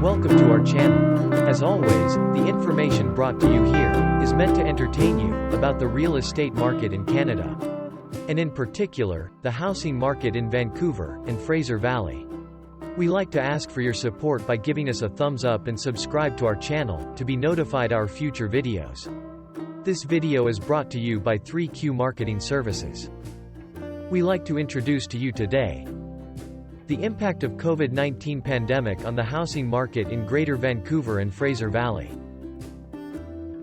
Welcome to our channel. As always, the information brought to you here is meant to entertain you about the real estate market in Canada, and in particular, the housing market in Vancouver and Fraser Valley. We like to ask for your support by giving us a thumbs up and subscribe to our channel to be notified our future videos. This video is brought to you by 3Q Marketing Services. We like to introduce to you today the impact of Covid-19 pandemic on the housing market in Greater Vancouver and Fraser Valley.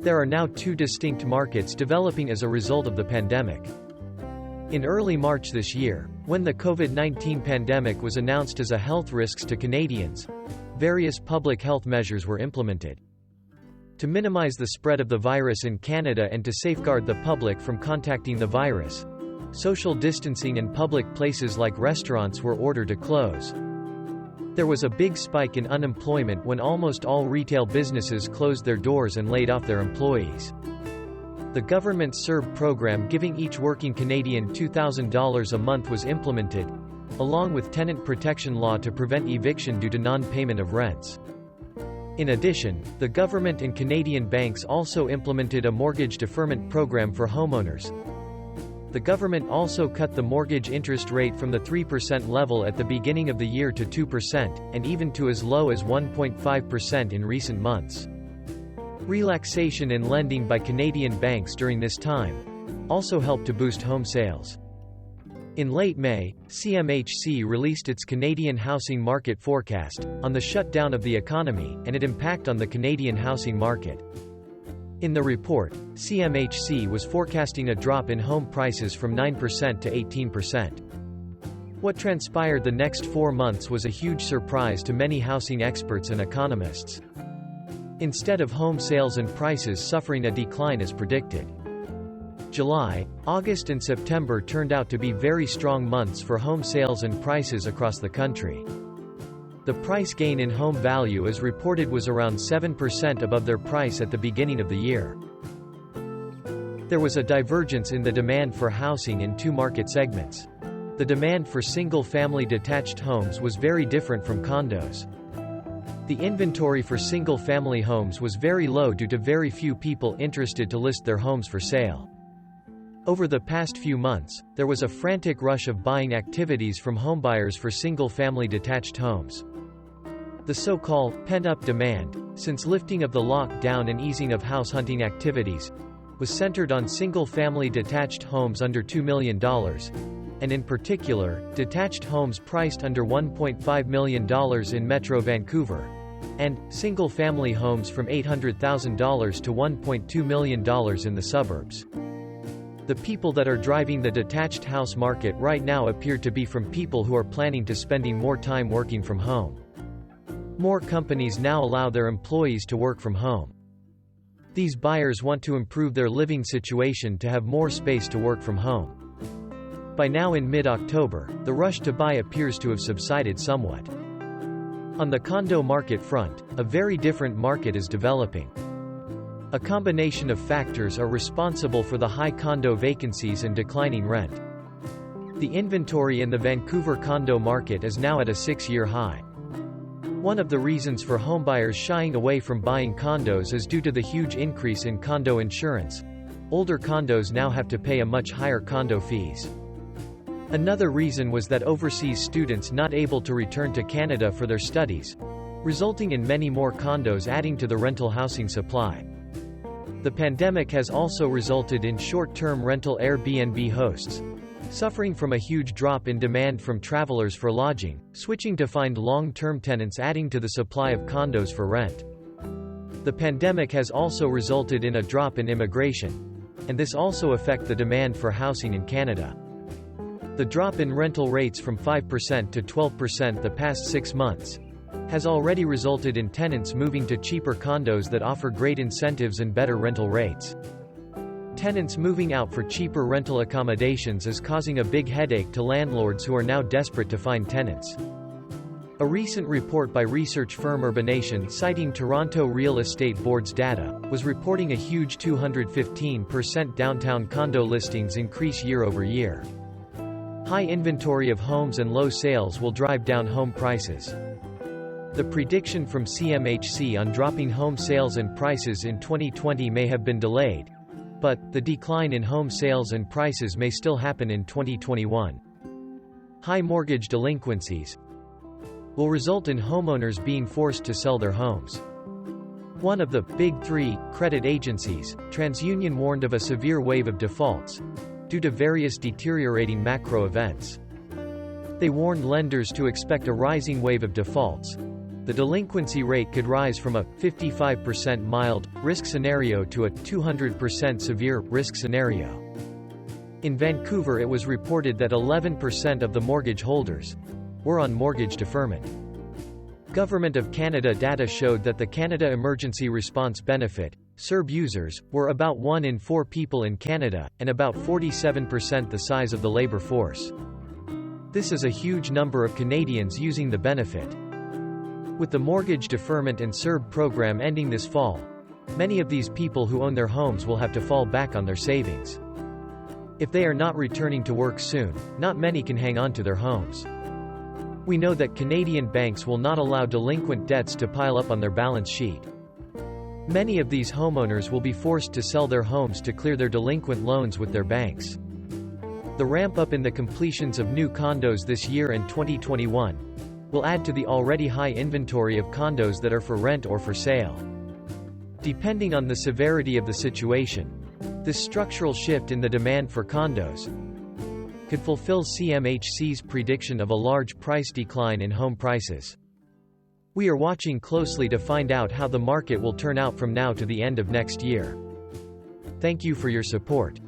There are now two distinct markets developing as a result of the pandemic. In early March this year, when the Covid-19 pandemic was announced as a health risk to Canadians, various public health measures were implemented. To minimize the spread of the virus in Canada and to safeguard the public from contacting the virus, social distancing in public places like restaurants were ordered to close. There was a big spike in unemployment when almost all retail businesses closed their doors and laid off their employees. The government's CERB program giving each working Canadian $2,000 a month was implemented, along with tenant protection law to prevent eviction due to non-payment of rents. In addition, the government and Canadian banks also implemented a mortgage deferment program for homeowners. The government also cut the mortgage interest rate from the 3% level at the beginning of the year to 2%, and even to as low as 1.5% in recent months. Relaxation in lending by Canadian banks during this time also helped to boost home sales. In late May, CMHC released its Canadian housing market forecast on the shutdown of the economy and its impact on the Canadian housing market. In the report, CMHC was forecasting a drop in home prices from 9% to 18%. What transpired the next 4 months was a huge surprise to many housing experts and economists. Instead of home sales and prices suffering a decline as predicted, July, August and September turned out to be very strong months for home sales and prices across the country. The price gain in home value as reported was around 7% above their price at the beginning of the year. There was a divergence in the demand for housing in two market segments. The demand for single-family detached homes was very different from condos. The inventory for single-family homes was very low due to very few people interested to list their homes for sale. Over the past few months, there was a frantic rush of buying activities from homebuyers for single-family detached homes. The so-called pent-up demand, since lifting of the lockdown and easing of house hunting activities, was centered on single-family detached homes under $2 million, and in particular, detached homes priced under $1.5 million in Metro Vancouver, and single-family homes from $800,000 to $1.2 million in the suburbs. The people that are driving the detached house market right now appear to be from people who are planning to spending more time working from home. More companies now allow their employees to work from home. These buyers want to improve their living situation to have more space to work from home. By now in mid-October, the rush to buy appears to have subsided somewhat. On the condo market front, a very different market is developing. A combination of factors are responsible for the high condo vacancies and declining rent. The inventory in the Vancouver condo market is now at a 6-year high. One of the reasons for homebuyers shying away from buying condos is due to the huge increase in condo insurance. Older condos now have to pay a much higher condo fees. Another reason was that overseas students not able to return to Canada for their studies, resulting in many more condos adding to the rental housing supply. The pandemic has also resulted in short-term rental Airbnb hosts suffering from a huge drop in demand from travelers for lodging, switching to find long-term tenants adding to the supply of condos for rent. The pandemic has also resulted in a drop in immigration, and this also affects the demand for housing in Canada. The drop in rental rates from 5% to 12% the past 6 months has already resulted in tenants moving to cheaper condos that offer great incentives and better rental rates. Tenants moving out for cheaper rental accommodations is causing a big headache to landlords who are now desperate to find tenants. A recent report by research firm Urbanation citing Toronto Real Estate Board's data was reporting a huge 215% downtown condo listings increase year over year. High inventory of homes and low sales will drive down home prices. The prediction from CMHC on dropping home sales and prices in 2020 may have been delayed, but the decline in home sales and prices may still happen in 2021. High mortgage delinquencies will result in homeowners being forced to sell their homes. One of the Big Three credit agencies, TransUnion, warned of a severe wave of defaults due to various deteriorating macro events. They warned lenders to expect a rising wave of defaults. The delinquency rate could rise from a 55% mild risk scenario to a 200% severe risk scenario. In Vancouver, it was reported that 11% of the mortgage holders were on mortgage deferment. Government of Canada data showed that the Canada Emergency Response Benefit (CERB) users were about 1 in 4 people in Canada, and about 47% the size of the labor force. This is a huge number of Canadians using the benefit. With the mortgage deferment and CERB program ending this fall, many of these people who own their homes will have to fall back on their savings. If they are not returning to work soon, not many can hang on to their homes. We know that Canadian banks will not allow delinquent debts to pile up on their balance sheet. Many of these homeowners will be forced to sell their homes to clear their delinquent loans with their banks. The ramp up in the completions of new condos this year and 2021 will add to the already high inventory of condos that are for rent or for sale. Depending on the severity of the situation, this structural shift in the demand for condos could fulfill CMHC's prediction of a large price decline in home prices. We are watching closely to find out how the market will turn out from now to the end of next year. Thank you for your support.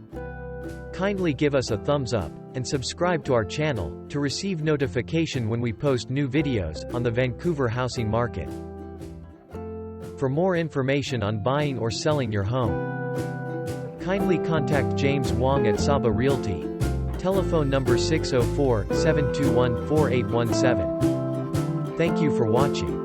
Kindly give us a thumbs up, and subscribe to our channel, to receive notification when we post new videos on the Vancouver housing market. For more information on buying or selling your home, kindly contact James Wong at Saba Realty. Telephone number 604-721-4817. Thank you for watching.